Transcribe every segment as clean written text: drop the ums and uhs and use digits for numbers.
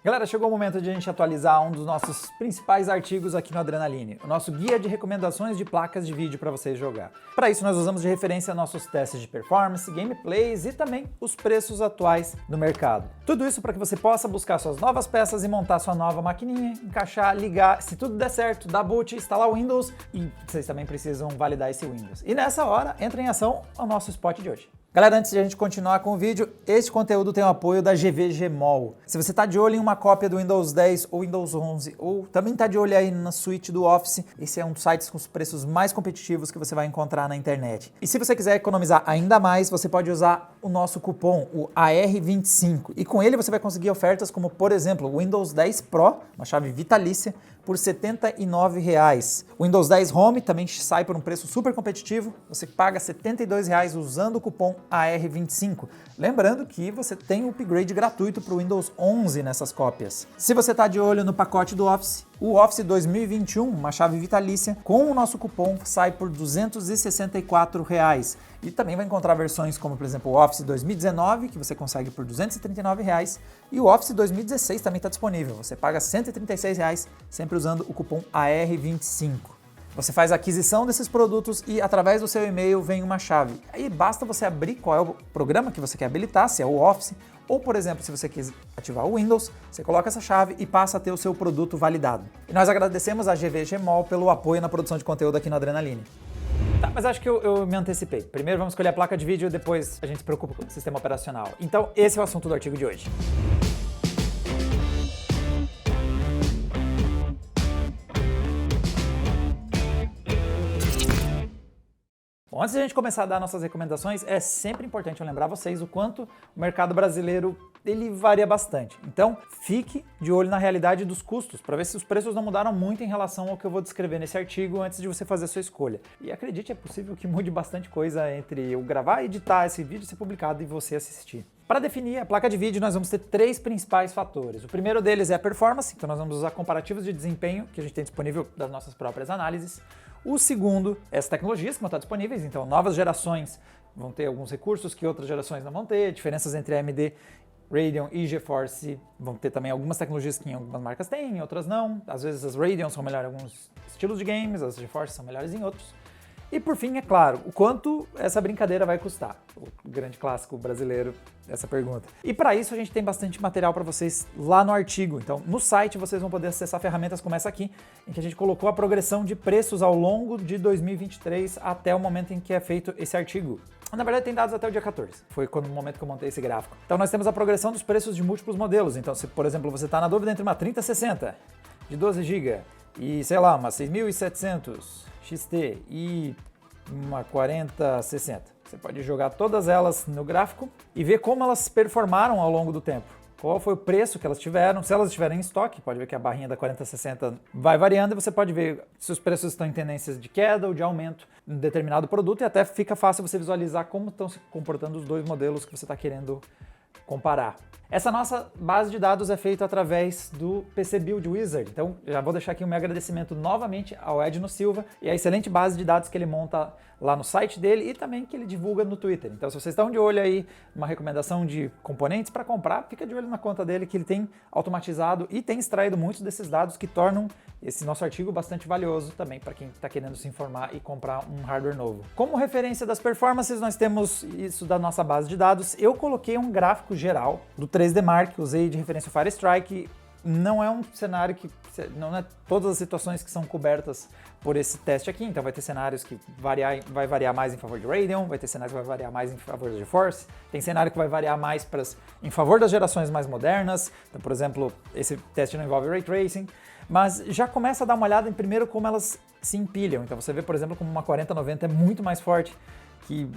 Galera, chegou o momento de a gente atualizar um dos nossos principais artigos aqui no Adrenaline, o nosso guia de recomendações de placas de vídeo para vocês jogar. Para isso nós usamos de referência nossos testes de performance, gameplays e também os preços atuais do mercado. Tudo isso para que você possa buscar suas novas peças e montar sua nova maquininha, encaixar, ligar, se tudo der certo, dar boot, instalar o Windows e vocês também precisam validar esse Windows. E nessa hora entra em ação o nosso spot de hoje. Galera, antes de a gente continuar com o vídeo, este conteúdo tem o apoio da GVGmol. Se você está de olho em uma cópia do Windows 10 ou Windows 11, ou também está de olho aí na suíte do Office, esse é um dos sites com os preços mais competitivos que você vai encontrar na internet. E se você quiser economizar ainda mais, você pode usar o nosso cupom, o AR25. E com ele você vai conseguir ofertas como, por exemplo, o Windows 10 Pro, uma chave vitalícia, por R$ 79,00. O Windows 10 Home também sai por um preço super competitivo. Você paga R$ 72,00 usando o cupom AR25. Lembrando que você tem um upgrade gratuito para o Windows 11 nessas cópias. Se você está de olho no pacote do Office, o Office 2021, uma chave vitalícia, com o nosso cupom sai por R$ 264,00. E também vai encontrar versões como, por exemplo, o Office 2019, que você consegue por R$ 239,00. E o Office 2016 também está disponível. Você paga R$ 136,00, sempre usando o cupom AR25. Você faz a aquisição desses produtos e através do seu e-mail vem uma chave. Aí basta você abrir qual é o programa que você quer habilitar, se é o Office, ou por exemplo, se você quiser ativar o Windows, você coloca essa chave e passa a ter o seu produto validado. E nós agradecemos a GVGmol pelo apoio na produção de conteúdo aqui no Adrenaline. Tá, mas acho que eu me antecipei. Primeiro vamos escolher a placa de vídeo, depois a gente se preocupa com o sistema operacional. Então esse é o assunto do artigo de hoje. Bom, antes de a gente começar a dar nossas recomendações, é sempre importante eu lembrar vocês o quanto o mercado brasileiro ele varia bastante. Então, fique de olho na realidade dos custos, para ver se os preços não mudaram muito em relação ao que eu vou descrever nesse artigo antes de você fazer a sua escolha. E acredite, é possível que mude bastante coisa entre eu gravar, editar esse vídeo ser publicado e você assistir. Para definir a placa de vídeo, nós vamos ter três principais fatores. O primeiro deles é a performance, então nós vamos usar comparativos de desempenho que a gente tem disponível das nossas próprias análises. O segundo é as tecnologias que vão estar disponíveis, então novas gerações vão ter alguns recursos que outras gerações não vão ter, diferenças entre AMD, Radeon e GeForce vão ter também algumas tecnologias que algumas marcas têm, outras não. Às vezes as Radeon são melhores em alguns estilos de games, as GeForce são melhores em outros. E por fim, é claro, o quanto essa brincadeira vai custar. O grande clássico brasileiro dessa pergunta. E para isso a gente tem bastante material para vocês lá no artigo. Então, no site vocês vão poder acessar ferramentas como essa aqui, em que a gente colocou a progressão de preços ao longo de 2023 até o momento em que é feito esse artigo. Na verdade, tem dados até o dia 14. Foi no momento que eu montei esse gráfico. Então, nós temos a progressão dos preços de múltiplos modelos. Então, se, por exemplo, você está na dúvida entre uma 3060 de 12 GB e, sei lá, uma 6700 XT e uma 4060. Você pode jogar todas elas no gráfico e ver como elas performaram ao longo do tempo. Qual foi o preço que elas tiveram, se elas estiverem em estoque, pode ver que a barrinha da 4060 vai variando e você pode ver se os preços estão em tendências de queda ou de aumento em determinado produto e até fica fácil você visualizar como estão se comportando os dois modelos que você está querendo comparar. Essa nossa base de dados é feita através do PC Build Wizard, então já vou deixar aqui o meu agradecimento novamente ao Edno Silva e a excelente base de dados que ele monta lá no site dele e também que ele divulga no Twitter. Então se vocês estão de olho aí numa recomendação de componentes para comprar, fica de olho na conta dele que ele tem automatizado e tem extraído muitos desses dados que tornam esse nosso artigo bastante valioso também para quem está querendo se informar e comprar um hardware novo. Como referência das performances, nós temos isso da nossa base de dados. Eu coloquei um gráfico geral do 3D Mark, usei de referência o Firestrike. Não é um cenário que... não é todas as situações que são cobertas por esse teste aqui, então vai ter cenários que vai variar mais em favor de Radeon, vai ter cenários que vai variar mais em favor da GeForce, tem cenário que vai variar mais em favor das gerações mais modernas, então, por exemplo, esse teste não envolve Ray Tracing, mas já começa a dar uma olhada em primeiro como elas se empilham, então você vê, por exemplo, como uma 4090 é muito mais forte que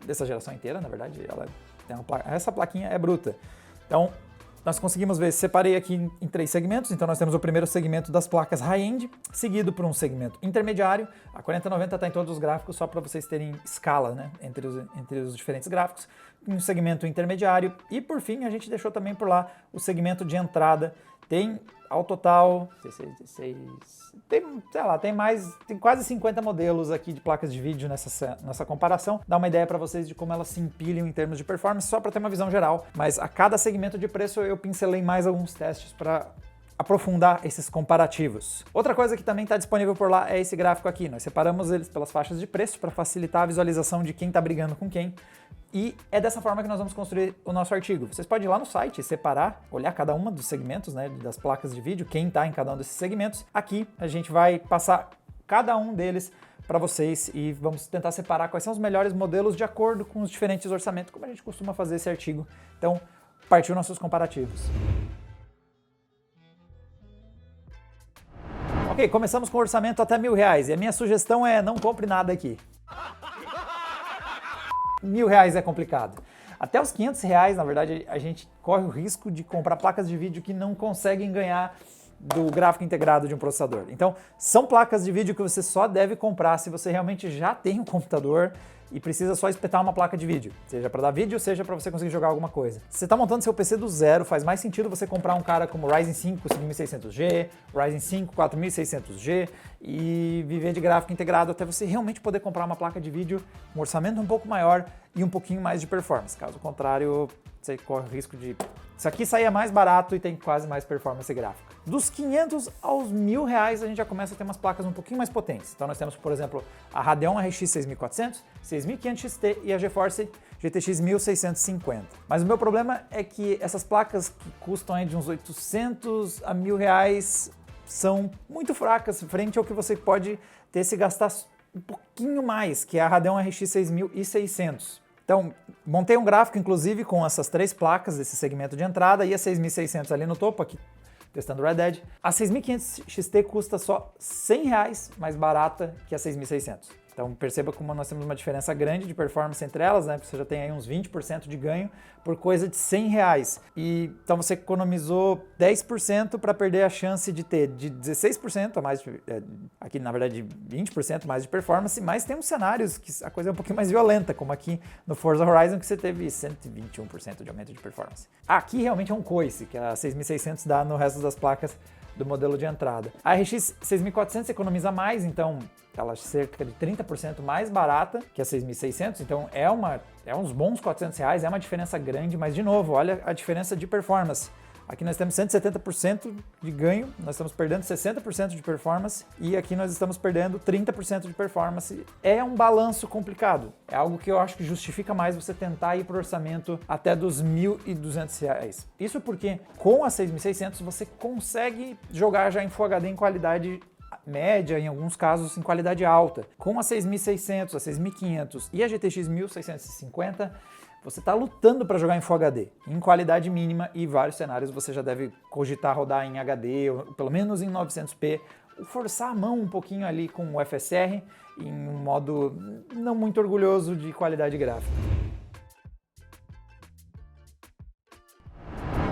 dessa geração inteira, na verdade, ela tem essa plaquinha é bruta. Então, nós conseguimos ver, separei aqui em três segmentos, então nós temos o primeiro segmento das placas high-end, seguido por um segmento intermediário, a 4090 está em todos os gráficos, só para vocês terem escala, né, entre os diferentes gráficos, um segmento intermediário e por fim a gente deixou também por lá o segmento de entrada, Tem ao total, 16, tem, sei lá, tem quase 50 modelos aqui de placas de vídeo nessa comparação. Dá uma ideia para vocês de como elas se empilham em termos de performance, só para ter uma visão geral. Mas a cada segmento de preço eu pincelei mais alguns testes para aprofundar esses comparativos. Outra coisa que também está disponível por lá é esse gráfico aqui. Nós separamos eles pelas faixas de preço para facilitar a visualização de quem está brigando com quem. E é dessa forma que nós vamos construir o nosso artigo. Vocês podem ir lá no site e separar, olhar cada uma dos segmentos, né, das placas de vídeo, quem está em cada um desses segmentos. Aqui a gente vai passar cada um deles para vocês e vamos tentar separar quais são os melhores modelos de acordo com os diferentes orçamentos, como a gente costuma fazer esse artigo. Então, partiu nossos comparativos. Ok, começamos com o orçamento até R$1.000 e a minha sugestão é não compre nada aqui. R$1.000 é complicado. Até os R$500, na verdade, a gente corre o risco de comprar placas de vídeo que não conseguem ganhar do gráfico integrado de um processador. Então, são placas de vídeo que você só deve comprar se você realmente já tem um computador e precisa só espetar uma placa de vídeo, seja para dar vídeo, seja para você conseguir jogar alguma coisa. Se você está montando seu PC do zero, faz mais sentido você comprar um cara como Ryzen 5 5600G, Ryzen 5 4600G e viver de gráfico integrado até você realmente poder comprar uma placa de vídeo, um orçamento um pouco maior e um pouquinho mais de performance. Caso contrário, você corre o risco de isso aqui sair mais barato e tem quase mais performance gráfica. Dos 500 aos R$1.000 a gente já começa a ter umas placas um pouquinho mais potentes. Então nós temos, por exemplo, a Radeon RX 6400, 6500 XT e a GeForce GTX 1650. Mas o meu problema é que essas placas que custam aí de uns 800 a R$1.000 são muito fracas frente ao que você pode ter se gastar um pouquinho mais, que é a Radeon RX 6600. Então, montei um gráfico, inclusive, com essas três placas desse segmento de entrada e a 6600 ali no topo, aqui testando Red Dead. A 6500 XT custa só R$100 mais barata que a 6600. Então perceba como nós temos uma diferença grande de performance entre elas, né? Você já tem aí uns 20% de ganho por coisa de R$100. E então você economizou 10% para perder a chance de ter de 16% a mais, aqui na verdade 20% mais de performance, mas tem uns cenários que a coisa é um pouquinho mais violenta, como aqui no Forza Horizon, que você teve 121% de aumento de performance. Aqui realmente é um coice, que a 6600 dá no resto das placas do modelo de entrada. A RX 6400 economiza mais, então ela é cerca de 30% mais barata que a 6600, então é uns bons R$400, é uma diferença grande, mas de novo, olha a diferença de performance. Aqui nós temos 170% de ganho, nós estamos perdendo 60% de performance e aqui nós estamos perdendo 30% de performance. É um balanço complicado, é algo que eu acho que justifica mais você tentar ir para o orçamento até dos R$1.200. Isso porque com a 6600 você consegue jogar já em Full HD em qualidade média, em alguns casos em qualidade alta. Com a 6600, a 6500 e a GTX 1650, você está lutando para jogar em Full HD, em qualidade mínima, e vários cenários você já deve cogitar rodar em HD, ou pelo menos em 900p, forçar a mão um pouquinho ali com o FSR, em um modo não muito orgulhoso de qualidade gráfica.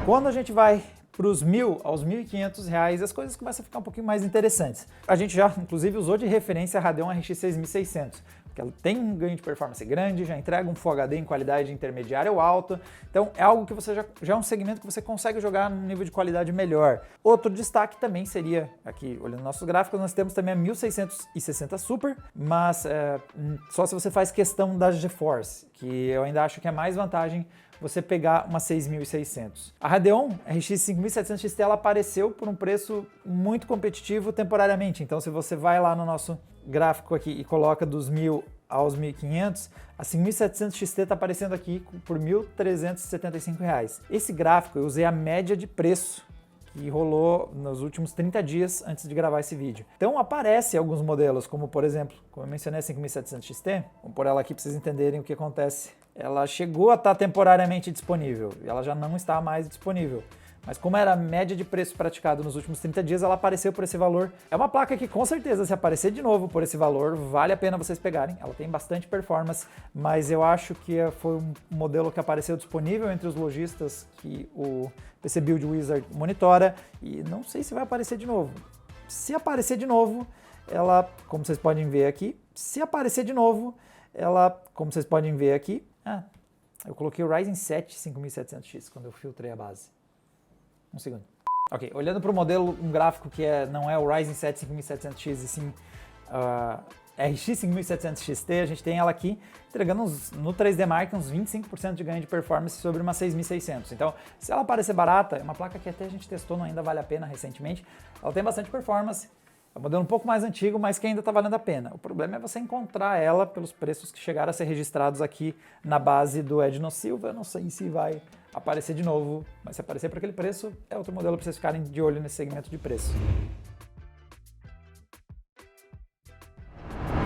Quando a gente vai para os R$1.000 aos R$1.500, as coisas começam a ficar um pouquinho mais interessantes. A gente já, inclusive, usou de referência a Radeon RX 6600, porque ela tem um ganho de performance grande, já entrega um Full HD em qualidade intermediária ou alta, então é algo que você já é um segmento que você consegue jogar num nível de qualidade melhor. Outro destaque também seria, aqui olhando nossos gráficos, nós temos também a 1660 Super, mas só se você faz questão da GeForce, que eu ainda acho que é mais vantagem você pegar uma 6600. A Radeon RX 5700 XT ela apareceu por um preço muito competitivo temporariamente, então se você vai lá no nosso gráfico aqui e coloca dos 1.000 aos 1.500, a 5700 XT está aparecendo aqui por R$1.375. Esse gráfico eu usei a média de preço que rolou nos últimos 30 dias antes de gravar esse vídeo. Então aparece alguns modelos, como por exemplo, como eu mencionei a 5700 XT, vamos pôr ela aqui para vocês entenderem o que acontece. Ela chegou a estar temporariamente disponível, e ela já não está mais disponível. Mas como era a média de preço praticado nos últimos 30 dias, ela apareceu por esse valor. É uma placa que com certeza, se aparecer de novo por esse valor, vale a pena vocês pegarem. Ela tem bastante performance, mas eu acho que foi um modelo que apareceu disponível entre os lojistas que o PC Build Wizard monitora, e não sei se vai aparecer de novo. Se aparecer de novo, ela, como vocês podem ver aqui, eu coloquei o Ryzen 7 5700X quando eu filtrei a base. Um segundo. Ok, olhando para o modelo, um gráfico que não é o Ryzen 7 5700X e sim RX 5700 XT, a gente tem ela aqui entregando no 3D Mark uns 25% de ganho de performance sobre uma 6600. Então, se ela parecer barata, é uma placa que até a gente testou, não ainda vale a pena recentemente, ela tem bastante performance, é um modelo um pouco mais antigo, mas que ainda está valendo a pena. O problema é você encontrar ela pelos preços que chegaram a ser registrados aqui na base do Edno Silva. Eu não sei se vai aparecer de novo, mas se aparecer por aquele preço, é outro modelo para vocês ficarem de olho nesse segmento de preço.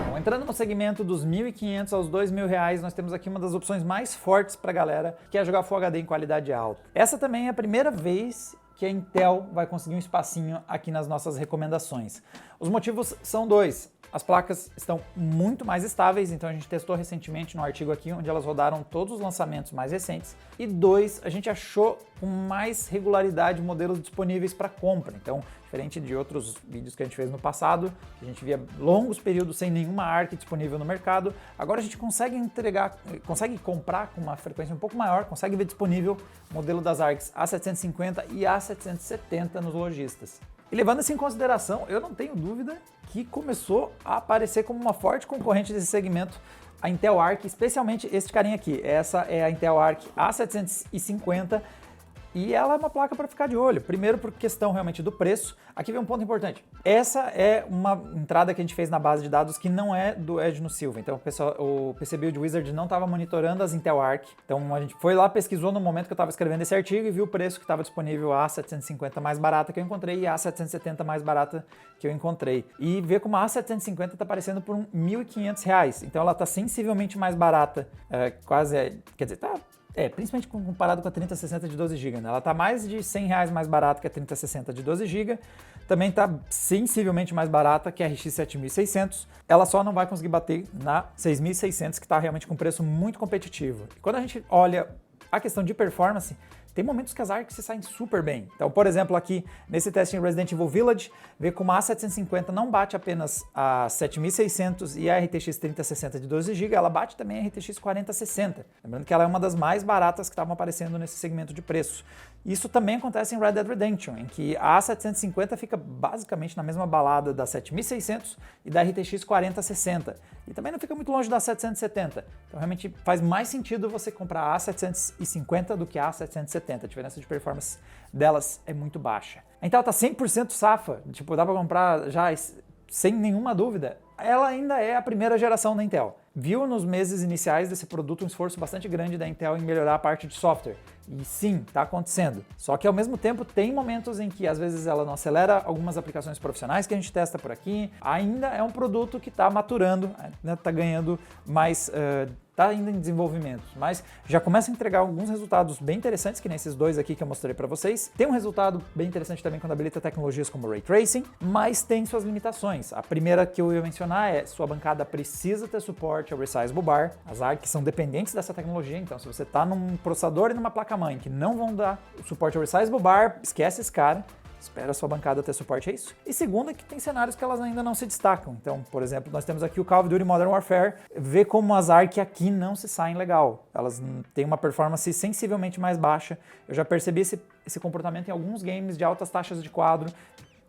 Bom, entrando no segmento dos R$ 1.500 aos R$ 2.000, nós temos aqui uma das opções mais fortes para a galera que quer jogar Full HD em qualidade alta. Essa também é a primeira vez que a Intel vai conseguir um espacinho aqui nas nossas recomendações. Os motivos são dois. As placas estão muito mais estáveis, então a gente testou recentemente no artigo aqui, onde elas rodaram todos os lançamentos mais recentes. E dois, a gente achou com mais regularidade modelos disponíveis para compra. Então, diferente de outros vídeos que a gente fez no passado, que a gente via longos períodos sem nenhuma ARC disponível no mercado, agora a gente consegue comprar com uma frequência um pouco maior, consegue ver disponível o modelo das ARCs A750 e A770 nos lojistas. E levando isso em consideração, eu não tenho dúvida que começou a aparecer como uma forte concorrente desse segmento a Intel Arc, especialmente este carinha aqui. Essa é a Intel Arc A750 e ela é uma placa para ficar de olho. Primeiro por questão realmente do preço. Aqui vem um ponto importante. Essa é uma entrada que a gente fez na base de dados que não é do Edno Silva. Então o PC Build Wizard não estava monitorando as Intel Arc. Então a gente foi lá, pesquisou no momento que eu estava escrevendo esse artigo e viu o preço que estava disponível, a A750 mais barata que eu encontrei e a A770 mais barata que eu encontrei. E vê como a A750 está aparecendo por R$ 1.500. Então ela está sensivelmente mais barata, quer dizer, tá... principalmente comparado com a 3060 de 12 GB, né? Ela está mais de R$ 100 mais barata que a 3060 de 12 GB, também está sensivelmente mais barata que a RX 7600, ela só não vai conseguir bater na 6600, que está realmente com preço muito competitivo. E quando a gente olha a questão de performance, tem momentos que as ARCs se saem super bem. Então, por exemplo, aqui nesse teste em Resident Evil Village, vê como a A750 não bate apenas a 7600 e a RTX 3060 de 12 GB, ela bate também a RTX 4060. Lembrando que ela é uma das mais baratas que estavam aparecendo nesse segmento de preço. Isso também acontece em Red Dead Redemption, em que a A750 fica basicamente na mesma balada da 7600 e da RTX 4060. E também não fica muito longe da 770. Então realmente faz mais sentido você comprar a A750 do que a A770. A diferença de performance delas é muito baixa. A Intel tá 100% safa, tipo, dá para comprar já sem nenhuma dúvida. Ela ainda é a primeira geração da Intel. Viu nos meses iniciais desse produto um esforço bastante grande da Intel em melhorar a parte de software. E sim, está acontecendo. Só que ao mesmo tempo tem momentos em que às vezes ela não acelera algumas aplicações profissionais que a gente testa por aqui. Ainda é um produto que está maturando, está ganhando mais... Está ainda em desenvolvimento, mas já começa a entregar alguns resultados bem interessantes, que nem esses dois aqui que eu mostrei para vocês. Tem um resultado bem interessante também quando habilita tecnologias como Ray Tracing, mas tem suas limitações. A primeira que eu ia mencionar é sua bancada precisa ter suporte ao Resizable Bar. As ARCs são dependentes dessa tecnologia, então se você está num processador e numa placa-mãe que não vão dar o suporte ao Resizable Bar, esquece esse cara. Espera a sua bancada ter suporte a isso. E segunda, que tem cenários que elas ainda não se destacam. Então, por exemplo, nós temos aqui o Call of Duty Modern Warfare. Vê como as ARC aqui não se saem legal. Elas têm uma performance sensivelmente mais baixa. Eu já percebi esse comportamento em alguns games de altas taxas de quadro.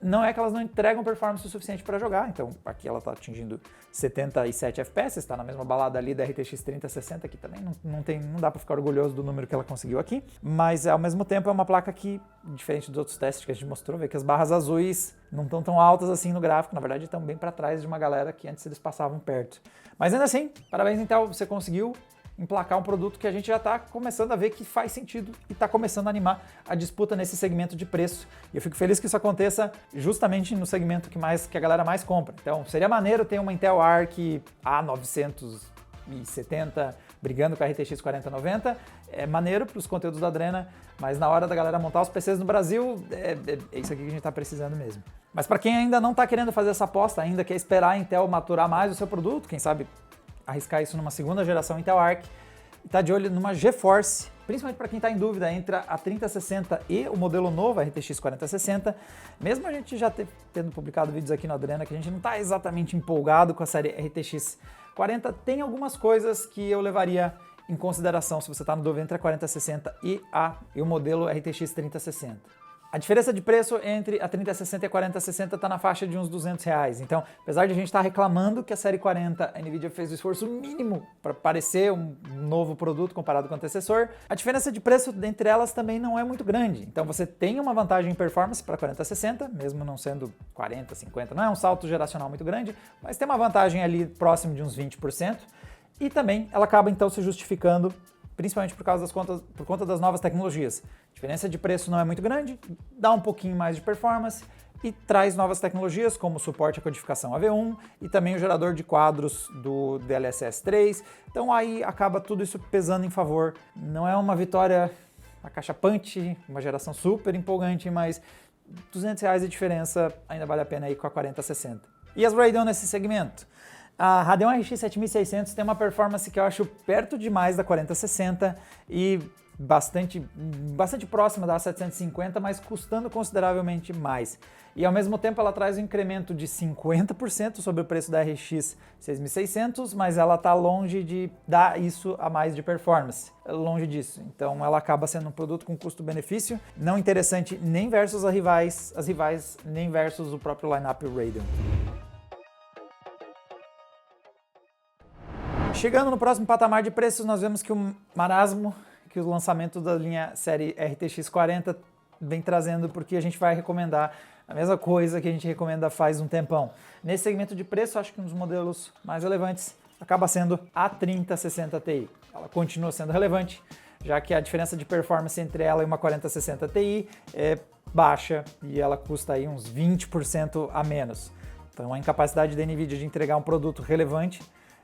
Não é que elas não entregam performance o suficiente para jogar, então aqui ela está atingindo 77 FPS, está na mesma balada ali da RTX 3060, que também não dá para ficar orgulhoso do número que ela conseguiu aqui, mas ao mesmo tempo é uma placa que, diferente dos outros testes que a gente mostrou, vê que as barras azuis não estão tão altas assim no gráfico, na verdade estão bem para trás de uma galera que antes eles passavam perto. Mas ainda assim, parabéns Intel, você conseguiu emplacar um produto que a gente já está começando a ver que faz sentido e está começando a animar a disputa nesse segmento de preço. E eu fico feliz que isso aconteça justamente no segmento que a galera mais compra. Então, seria maneiro ter uma Intel Arc A970 brigando com a RTX 4090. É maneiro para os conteúdos da Adrena, mas na hora da galera montar os PCs no Brasil, é isso aqui que a gente está precisando mesmo. Mas para quem ainda não está querendo fazer essa aposta, ainda quer esperar a Intel maturar mais o seu produto, quem sabe arriscar isso numa segunda geração Intel Arc, e tá de olho numa GeForce, principalmente para quem está em dúvida entre a 3060 e o modelo novo, a RTX 4060. Mesmo a gente já tendo publicado vídeos aqui no Adrena que a gente não está exatamente empolgado com a série RTX 40, tem algumas coisas que eu levaria em consideração se você está no dúvida entre a 4060 e o modelo RTX 3060. A diferença de preço entre a 3060 e a 4060 está na faixa de uns R$200. Então, apesar de a gente estar reclamando que a série 40, a Nvidia fez o esforço mínimo para parecer um novo produto comparado com o antecessor, a diferença de preço entre elas também não é muito grande. Então, você tem uma vantagem em performance para a 4060, mesmo não sendo 40, 50, não é um salto geracional muito grande, mas tem uma vantagem ali próximo de uns 20%. E também ela acaba então se justificando principalmente por conta das novas tecnologias. A diferença de preço não é muito grande, dá um pouquinho mais de performance e traz novas tecnologias como o suporte à codificação AV1 e também o gerador de quadros do DLSS 3. Então aí acaba tudo isso pesando em favor. Não é uma vitória acachapante, uma geração super empolgante, mas R$200 de diferença ainda vale a pena ir com a 4060. E as Radeon nesse segmento? A Radeon RX 7600 tem uma performance que eu acho perto demais da 4060 e bastante próxima da 750, mas custando consideravelmente mais. E ao mesmo tempo ela traz um incremento de 50% sobre o preço da RX 6600, mas ela está longe de dar isso a mais de performance, longe disso. Então ela acaba sendo um produto com custo-benefício, não interessante nem versus as rivais, nem versus o próprio lineup Radeon. Chegando no próximo patamar de preços, nós vemos que o marasmo que o lançamento da linha série RTX 40 vem trazendo, porque a gente vai recomendar a mesma coisa que a gente recomenda faz um tempão. Nesse segmento de preço, acho que um dos modelos mais relevantes acaba sendo a 3060 Ti. Ela continua sendo relevante, já que a diferença de performance entre ela e uma 4060 Ti é baixa e ela custa aí uns 20% a menos. Então a incapacidade da Nvidia de entregar um produto relevante,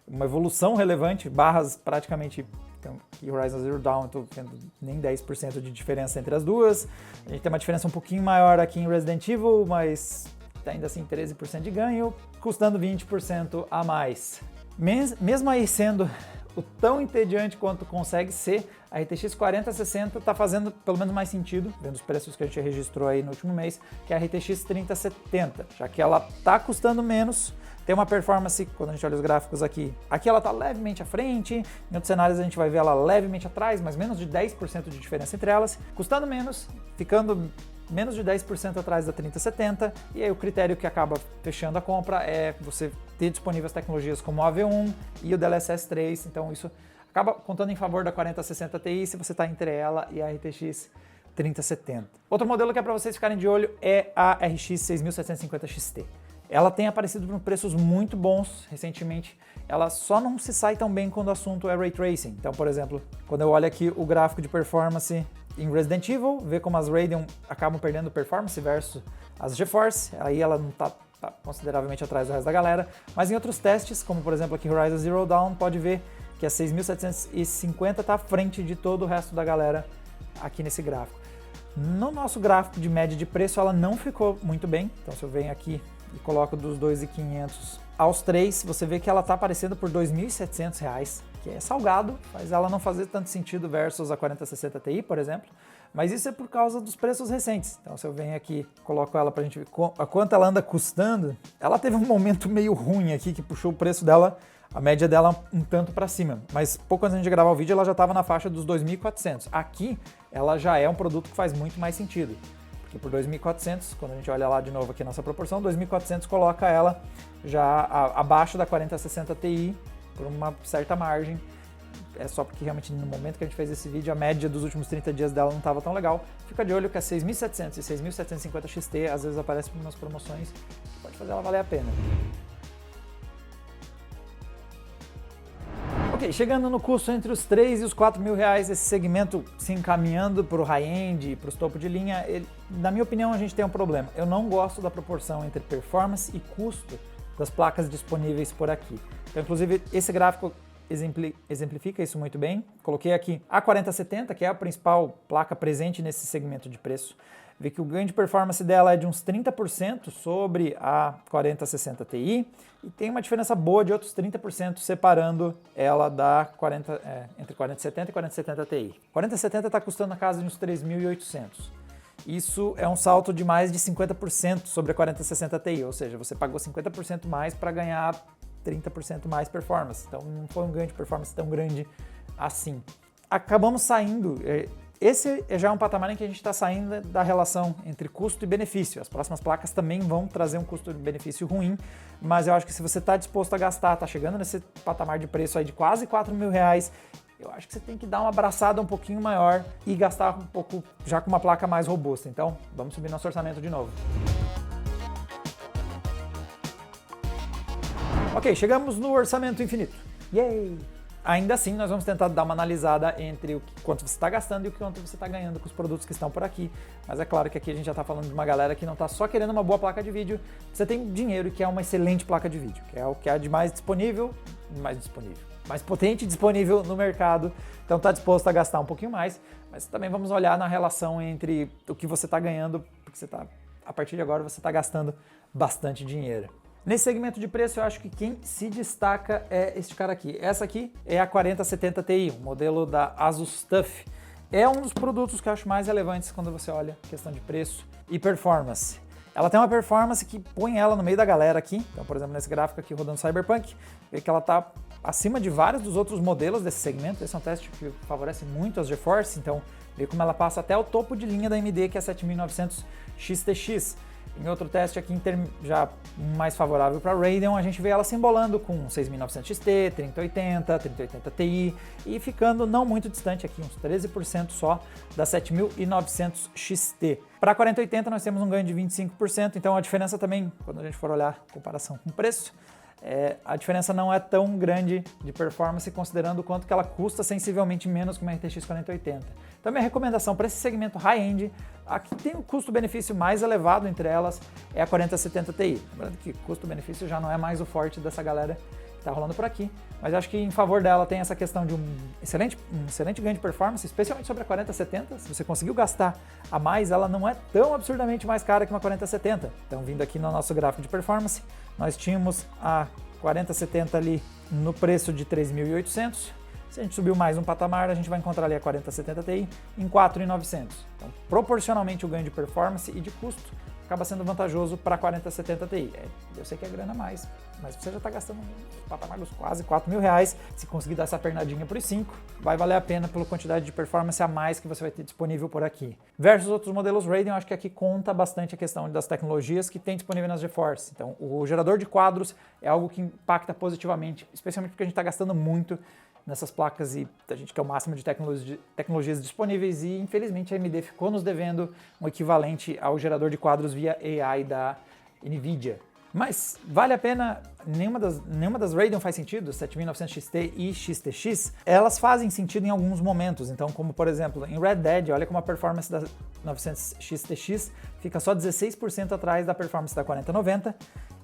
uma evolução relevante, barras praticamente, então, Horizon Zero Dawn, estou vendo nem 10% de diferença entre as duas. A gente tem uma diferença um pouquinho maior aqui em Resident Evil, mas ainda assim 13% de ganho, custando 20% a mais. Mesmo aí sendo o tão entediante quanto consegue ser, a RTX 4060 está fazendo pelo menos mais sentido, vendo os preços que a gente registrou aí no último mês, que a RTX 3070, já que ela está custando menos, tem uma performance, quando a gente olha os gráficos aqui ela está levemente à frente, em outros cenários a gente vai ver ela levemente atrás, mas menos de 10% de diferença entre elas, custando menos, ficando menos de 10% atrás da 3070, e aí o critério que acaba fechando a compra é você ter disponíveis tecnologias como o AV1 e o DLSS 3, então isso acaba contando em favor da 4060 Ti se você está entre ela e a RTX 3070. Outro modelo que é para vocês ficarem de olho é a RX 6750 XT. Ela tem aparecido por preços muito bons recentemente, ela só não se sai tão bem quando o assunto é Ray Tracing. Então, por exemplo, quando eu olho aqui o gráfico de performance em Resident Evil, vê como as Radeon acabam perdendo performance versus as GeForce, aí ela não está consideravelmente atrás do resto da galera, mas em outros testes, como por exemplo aqui Horizon Zero Dawn, pode ver que a 6750 está à frente de todo o resto da galera aqui nesse gráfico. No nosso gráfico de média de preço, ela não ficou muito bem, então se eu venho aqui e coloco dos 2.500 aos 3, você vê que ela está aparecendo por R$ 2.700, que é salgado, mas ela não fazer tanto sentido versus a 4060 Ti, por exemplo, mas isso é por causa dos preços recentes. Então se eu venho aqui, coloco ela para a gente ver a quanto ela anda custando, ela teve um momento meio ruim aqui que puxou o preço dela, a média dela um tanto para cima, mas pouco antes de gravar o vídeo ela já estava na faixa dos 2.400. Aqui ela já é um produto que faz muito mais sentido. Porque por 2.400, quando a gente olha lá de novo aqui a nossa proporção, 2.400 coloca ela já abaixo da 4060 Ti por uma certa margem. É só porque realmente no momento que a gente fez esse vídeo, a média dos últimos 30 dias dela não estava tão legal. Fica de olho que a 6.700 e 6.750 XT às vezes aparecem por umas promoções que pode fazer ela valer a pena. Ok, chegando no custo entre os 3 e os 4 mil reais, esse segmento se encaminhando para o high-end e para os topo de linha, na minha opinião a gente tem um problema. Eu não gosto da proporção entre performance e custo das placas disponíveis por aqui. Então, inclusive, esse gráfico exemplifica isso muito bem. Coloquei aqui a 4070, que é a principal placa presente nesse segmento de preço. Vê que o ganho de performance dela é de uns 30% sobre a 4060 Ti e tem uma diferença boa de outros 30% separando ela da entre 4070 e 4070 Ti. 4070 está custando na casa de uns 3.800. Isso é um salto de mais de 50% sobre a 4060 Ti, ou seja, você pagou 50% mais para ganhar 30% mais performance. Então não foi um ganho de performance tão grande assim. Acabamos saindo, esse já é um patamar em que a gente está saindo da relação entre custo e benefício. As próximas placas também vão trazer um custo-benefício ruim, mas eu acho que se você está disposto a gastar, está chegando nesse patamar de preço aí de quase R$4.000, eu acho que você tem que dar uma abraçada um pouquinho maior e gastar um pouco já com uma placa mais robusta. Então, vamos subir nosso orçamento de novo. Ok, chegamos no orçamento infinito. Yay! Ainda assim, nós vamos tentar dar uma analisada entre quanto você está gastando e o quanto você está ganhando com os produtos que estão por aqui. Mas é claro que aqui a gente já está falando de uma galera que não está só querendo uma boa placa de vídeo, você tem dinheiro e quer uma excelente placa de vídeo, que é o que é de mais potente e disponível no mercado. Então está disposto a gastar um pouquinho mais, mas também vamos olhar na relação entre o que você está ganhando, porque a partir de agora você está gastando bastante dinheiro. Nesse segmento de preço, eu acho que quem se destaca é este cara aqui. Essa aqui é a 4070 Ti, um modelo da Asus TUF. É um dos produtos que eu acho mais relevantes quando você olha a questão de preço e performance. Ela tem uma performance que põe ela no meio da galera aqui. Então, por exemplo, nesse gráfico aqui rodando Cyberpunk, vê que ela está acima de vários dos outros modelos desse segmento. Esse é um teste que favorece muito as GeForce, então vê como ela passa até o topo de linha da AMD, que é 7900 XTX. Em outro teste aqui, já mais favorável para Radeon, a gente vê ela se embolando com 6900 XT, 3080, 3080 Ti e ficando não muito distante aqui, uns 13% só da 7900 XT. Para 4080 nós temos um ganho de 25%, então a diferença também, quando a gente for olhar a comparação com o preço, a diferença não é tão grande de performance considerando o quanto que ela custa sensivelmente menos que uma RTX 4080. Então minha recomendação para esse segmento high-end, a que tem o custo-benefício mais elevado entre elas, é a 4070 Ti. Lembrando que custo-benefício já não é mais o forte dessa galera que está rolando por aqui, mas acho que em favor dela tem essa questão de um excelente ganho de performance, especialmente sobre a 4070. Se você conseguiu gastar a mais, ela não é tão absurdamente mais cara que uma 4070. Então, vindo aqui no nosso gráfico de performance, nós tínhamos a 4070 ali no preço de 3.800. Se a gente subiu mais um patamar, a gente vai encontrar ali a 4070 Ti em 4.900. Então, proporcionalmente o ganho de performance e de custo acaba sendo vantajoso para a 4070 Ti. Eu sei que é grana a mais, mas você já está gastando um patamar dos quase R$4.000. Se conseguir dar essa pernadinha por 5, vai valer a pena pela quantidade de performance a mais que você vai ter disponível por aqui. Versus outros modelos Radeon, acho que aqui conta bastante a questão das tecnologias que tem disponível nas GeForce. Então, o gerador de quadros é algo que impacta positivamente, especialmente porque a gente está gastando muito nessas placas e a gente quer o máximo de tecnologias disponíveis e infelizmente a AMD ficou nos devendo um equivalente ao gerador de quadros via AI da NVIDIA. Mas vale a pena, nenhuma das Radeon faz sentido, 7900 XT e XTX, elas fazem sentido em alguns momentos, então como por exemplo em Red Dead, olha como a performance da 900 XTX fica só 16% atrás da performance da 4090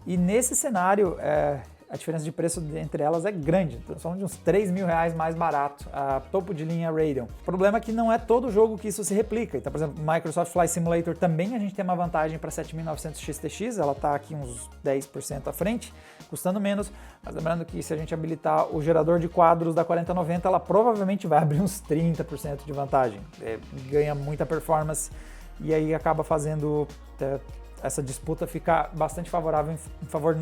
e nesse cenário a diferença de preço entre elas é grande, então são de uns R$3.000 mais barato, a topo de linha Radeon. O problema é que não é todo jogo que isso se replica, então por exemplo, Microsoft Flight Simulator também a gente tem uma vantagem para 7900 XTX, ela está aqui uns 10% à frente, custando menos, mas lembrando que se a gente habilitar o gerador de quadros da 4090, ela provavelmente vai abrir uns 30% de vantagem, ganha muita performance e aí acaba fazendo essa disputa ficar bastante favorável em favor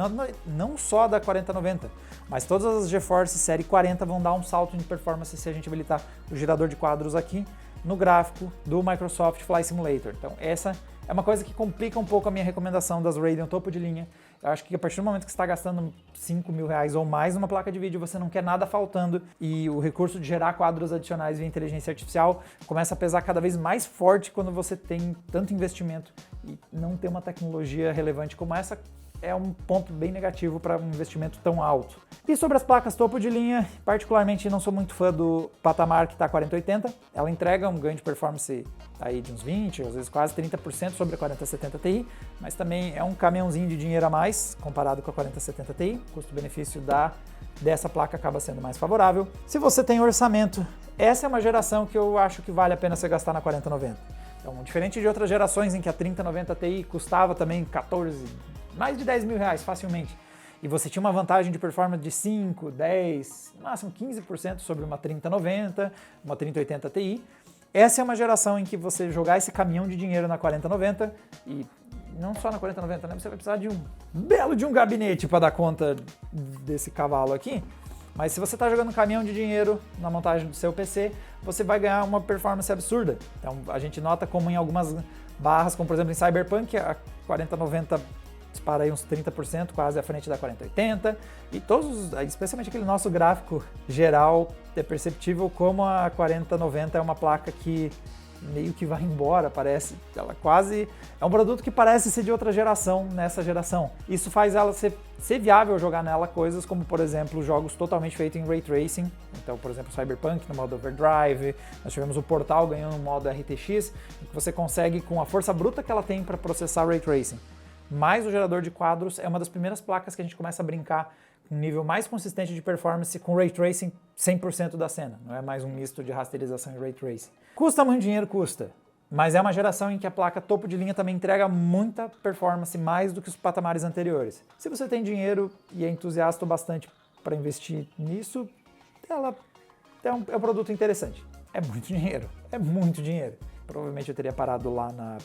não só da 4090, mas todas as GeForce série 40 vão dar um salto de performance se a gente habilitar o gerador de quadros aqui no gráfico do Microsoft Flight Simulator. Então essa é uma coisa que complica um pouco a minha recomendação das Radeon topo de linha. Eu acho que a partir do momento que você está gastando R$5.000 ou mais numa placa de vídeo, você não quer nada faltando e o recurso de gerar quadros adicionais via inteligência artificial começa a pesar cada vez mais forte quando você tem tanto investimento e não ter uma tecnologia relevante como essa é um ponto bem negativo para um investimento tão alto. E sobre as placas topo de linha, particularmente não sou muito fã do patamar que está 4080. Ela entrega um ganho de performance aí de uns 20%, às vezes quase 30% sobre a 4070 Ti, mas também é um caminhãozinho de dinheiro a mais comparado com a 4070 Ti. O custo-benefício dessa placa acaba sendo mais favorável. Se você tem orçamento, essa é uma geração que eu acho que vale a pena você gastar na 4090. Então, diferente de outras gerações em que a 3090 Ti custava também mais de R$10.000 facilmente, e você tinha uma vantagem de performance de 5, 10, no máximo 15% sobre uma 3090, uma 3080 Ti. Essa é uma geração em que você jogar esse caminhão de dinheiro na 4090, e não só na 4090, né? Você vai precisar de um belo de um gabinete para dar conta desse cavalo aqui, Mas se você está jogando um caminhão de dinheiro na montagem do seu PC, você vai ganhar uma performance absurda. Então a gente nota como em algumas barras, como por exemplo em Cyberpunk, a 4090 dispara aí uns 30%, quase à frente da 4080, e todos, especialmente aquele nosso gráfico geral, é perceptível como a 4090 é uma placa que meio que vai embora, parece, ela quase é um produto que parece ser de outra geração nessa geração. Isso faz ela ser viável jogar nela coisas como, por exemplo, jogos totalmente feitos em Ray Tracing, então, por exemplo, Cyberpunk no modo Overdrive, nós tivemos o Portal ganhando no modo RTX, em que você consegue, com a força bruta que ela tem para processar Ray Tracing, mais o gerador de quadros, é uma das primeiras placas que a gente começa a brincar com um nível mais consistente de performance com Ray Tracing 100% da cena, não é mais um misto de rasterização e Ray Tracing. Custa muito dinheiro? Custa, mas é uma geração em que a placa topo de linha também entrega muita performance, mais do que os patamares anteriores. Se você tem dinheiro e é entusiasta o bastante para investir nisso, ela é um produto interessante. É muito dinheiro, é muito dinheiro. Provavelmente eu teria parado lá na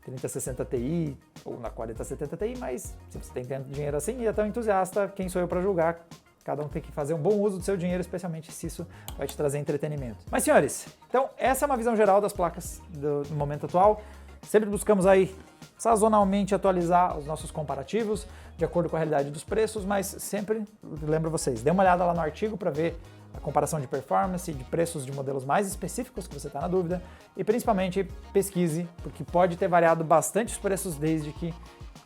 3060 Ti ou na 4070 Ti, mas se você tem tanto dinheiro assim e é tão entusiasta, quem sou eu para julgar? Cada um tem que fazer um bom uso do seu dinheiro, especialmente se isso vai te trazer entretenimento. Mas senhores, então essa é uma visão geral das placas do momento atual. Sempre buscamos aí sazonalmente atualizar os nossos comparativos de acordo com a realidade dos preços, mas sempre lembro vocês, dê uma olhada lá no artigo para ver a comparação de performance, de preços de modelos mais específicos que você está na dúvida e principalmente pesquise, porque pode ter variado bastante os preços desde que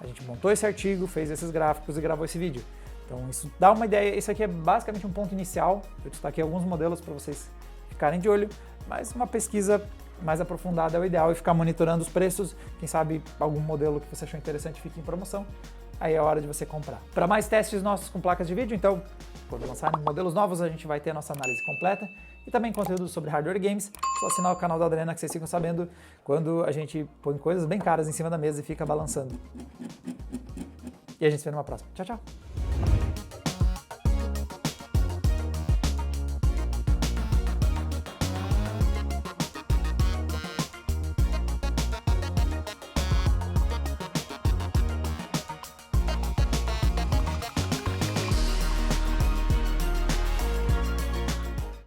a gente montou esse artigo, fez esses gráficos e gravou esse vídeo. Então isso dá uma ideia, isso aqui é basicamente um ponto inicial, eu destaquei alguns modelos para vocês ficarem de olho, mas uma pesquisa mais aprofundada é o ideal e ficar monitorando os preços, quem sabe algum modelo que você achou interessante fique em promoção, aí é a hora de você comprar. Para mais testes nossos com placas de vídeo, então, quando lançarem modelos novos, a gente vai ter a nossa análise completa e também conteúdo sobre hardware games. Só assinar o canal da Adrena que vocês ficam sabendo quando a gente põe coisas bem caras em cima da mesa e fica balançando. E a gente se vê numa próxima. Tchau, tchau!